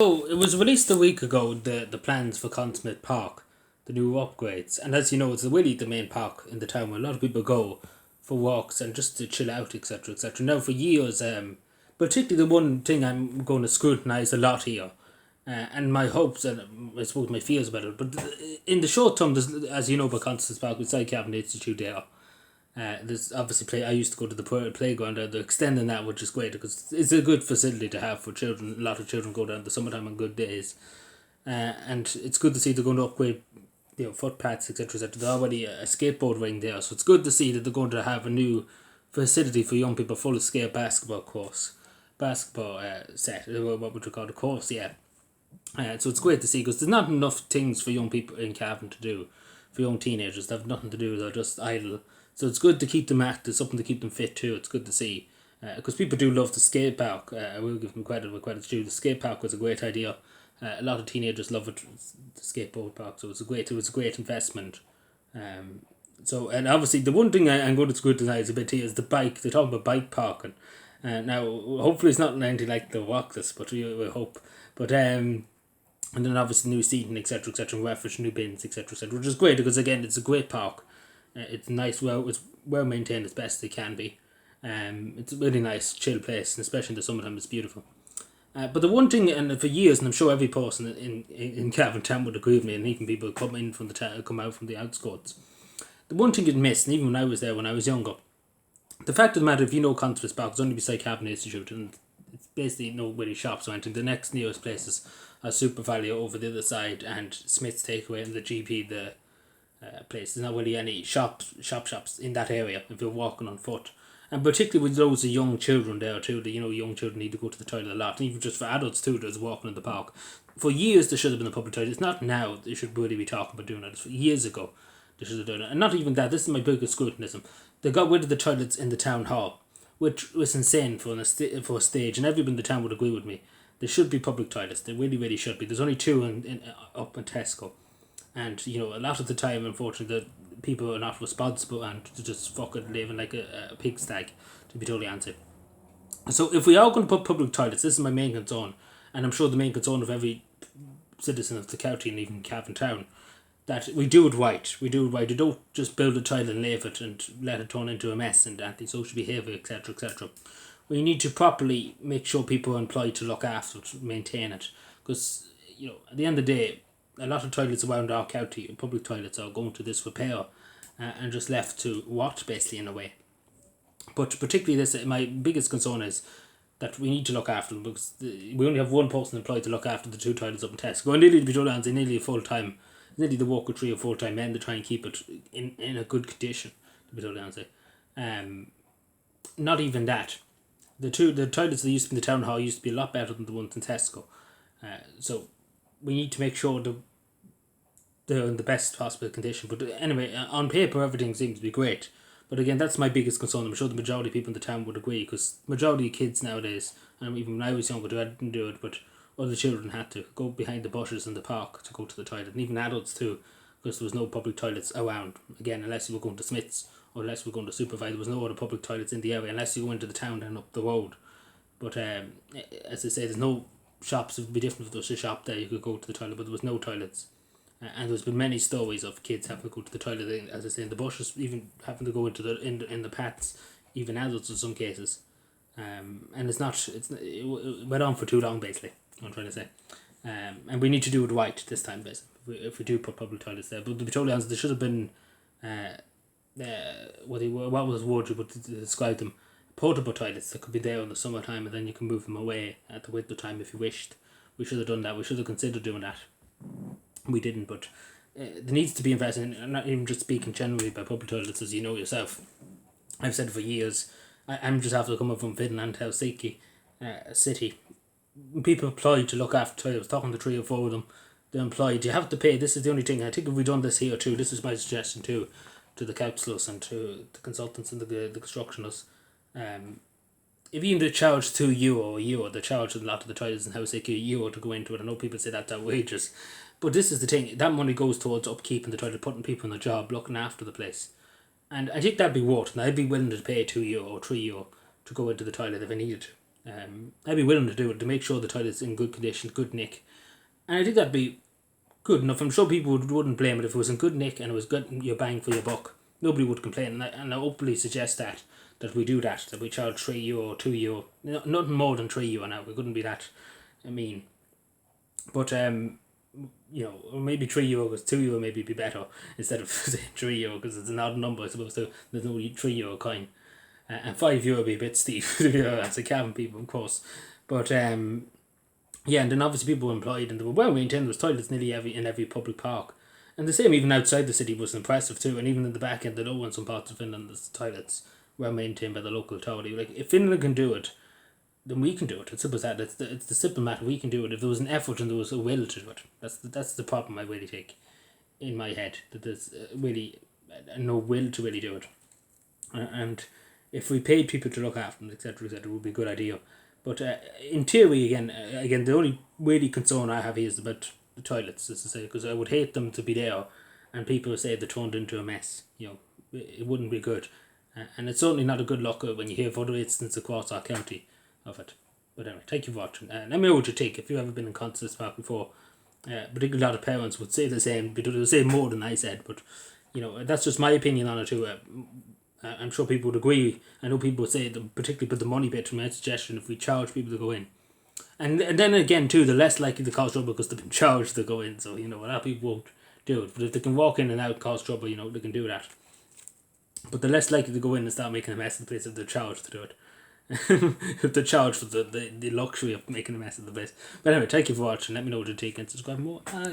Oh, it was released a week ago, the plans for Consmith Park, the new upgrades. And as you know, it's really the main park in the town where a lot of people go for walks and just to chill out, etc. etc. Now, for years, particularly the one thing I'm going to scrutinise a lot here, and my hopes and I suppose my fears about it, but in the short term, there's, as you know, about Consmith Park, beside Cabinet Institute there. There's obviously play. I used to go to the playground there. They're extending that, which is great because it's a good facility to have for children. A lot of children go down in the summertime on good days, and it's good to see they're going to upgrade, footpaths, etc. etc. There's already a skateboard ring there, so it's good to see that they're going to have a new facility for young people, full scale basketball course, basketball set. What would you call the course? Yeah. So it's great to see because there's not enough things for young people in Cavan to do, for young teenagers. They have nothing to do. They're just idle. So it's good to keep them active, something to keep them fit too. It's good to see. Because people do love the skate park. I will give them credit where credit's due. The skate park was a great idea. A lot of teenagers love it, the skateboard park. So it was a great investment. And obviously the one thing I'm going to scrutinise a bit here is the bike. They're talking about bike parking. Now, hopefully it's not anything like the Walkless, but we hope. But and then obviously new seating, etc., refuge, new bins, etc., which is great because again it's a great park. It's nice, it's well maintained as best it can be. It's a really nice, chill place, and especially in the summertime, it's beautiful. But the one thing, and for years, and I'm sure every person in Cavan Town would agree with me, and even people come in from the town, come out from the outskirts. The one thing you'd miss, and even when I was there when I was younger, the fact of the matter, if you know Constance Park, it's only beside Cavan Institute, and it's basically no really shops or anything. The next nearest places are Super Value over the other side, and Smith's Takeaway and the GP, the place. There's not really any shops in that area if you're walking on foot. And particularly with loads of young children there too, young children need to go to the toilet a lot. And even just for adults too, there's walking in the park. For years there should have been a public toilet. It's not now they should really be talking about doing it. It's years ago they should have done it. And not even that, this is my biggest scrutinism. They got rid of the toilets in the town hall, which was insane for a stage, and everyone in the town would agree with me. There should be public toilets. There really, really should be. There's only two up in Tesco. And, a lot of the time, unfortunately, the people are not responsible and just fucking living like a pigsty, to be totally honest. So if we are going to put public toilets, this is my main concern, and I'm sure the main concern of every citizen of the county and even Cavan Town, that we do it right. We do it right. We don't just build a toilet and leave it and let it turn into a mess and antisocial behaviour, etc., etc. We need to properly make sure people are employed to look after it, maintain it. Because, at the end of the day, a lot of toilets around our county, public toilets, are going to this repair and just left to rot, basically, in a way. But particularly this, my biggest concern is that we need to look after them because we only have one person employed to look after the two toilets up in Tesco. And nearly, to be told, they nearly a full time, nearly the work with 3 or 4 time men to try and keep it in a good condition, to be told, not even that. The toilets that used to be in the town hall used to be a lot better than the ones in Tesco. So we need to make sure they're in the best possible condition. But anyway, on paper everything seems to be great. But again, that's my biggest concern. I'm sure the majority of people in the town would agree because majority of kids nowadays, and even when I was younger, I didn't do it, but other children had to go behind the bushes in the park to go to the toilet, and even adults too, because there was no public toilets around. Again, unless you were going to Smith's or unless you were going to Supervise, there was no other public toilets in the area unless you went to the town and up the road. But as I say, there's no shops. It would be different if there was a shop there. You could go to the toilet, but there was no toilets. And there's been many stories of kids having to go to the toilet, as I say, in the bushes, even having to go into in the paths, even adults in some cases. And it went on for too long, basically. I'm trying to say, and we need to do it right this time, basically. If we do put public toilets there, but to be totally honest, there should have been, what was the word you would describe them? Portable toilets that could be there in the summertime, and then you can move them away at the winter time if you wished. We should have done that. We should have considered doing that. We didn't, but there needs to be invested in. I'm not even just speaking generally about public toilets, as you know yourself. I've said for years. I'm just after coming from Finland, Helsinki, city. People employed to look after toilets. I was talking to 3 or 4 of them. They're employed. You have to pay. This is the only thing. I think if we done this here too, this is my suggestion too, to the councillors and to the consultants and the constructionists. If you even charge €2 a year, they charge a lot of the toilets in Helsinki €1 to go into it. I know people say that's outrageous. But this is the thing, that money goes towards upkeeping the toilet, putting people in a job, looking after the place. And I think that'd be worth it. And I'd be willing to pay €2 or €3 to go into the toilet if I needed to. I'd be willing to do it to make sure the toilet's in good condition, good nick. And I think that'd be good enough. I'm sure people wouldn't blame it if it was in good nick and it was good, your bang for your buck. Nobody would complain, and I openly suggest that we do that we charge €3, €2, nothing more than €3 now. We couldn't be that mean, but or maybe €3 because €2 maybe be better instead of saying €3 because it's an odd number. I suppose there's no €3 coin, and €5 would be a bit steep as a cabin people, of course, but yeah, and then obviously people were employed and they were well maintained. There was toilets nearly in every public park. And the same even outside the city was impressive too. And even in the back end, the low in some parts of Finland, the toilets were maintained by the local authority. Like, if Finland can do it, then we can do it. It's simple as that. It's the simple matter. We can do it if there was an effort and there was a will to do it. That's the problem I really take in my head. That there's really no will to really do it. And if we paid people to look after them, etc., it would be a good idea. But in theory, again, the only really concern I have here is about the toilets, as I say, because I would hate them to be there, and people say they're turned into a mess. It wouldn't be good, and it's certainly not a good look when you hear of other instances across our county of it. But anyway, thank you for watching. Let me know what you think. If you've ever been in Constance Park before, particularly a lot of parents would say the same, but they would say more than I said. But that's just my opinion on it too. I'm sure people would agree. I know people would say, particularly put the money bit from my suggestion, if we charge people to go in. And then again too, they're less likely to cause trouble because they've been charged to go in. So, a lot of people won't do it. But if they can walk in and out, cause trouble, they can do that. But they're less likely to go in and start making a mess of the place if they're charged to do it. If they're charged for the luxury of making a mess of the place. But anyway, thank you for watching. Let me know what you think and subscribe more. Bye.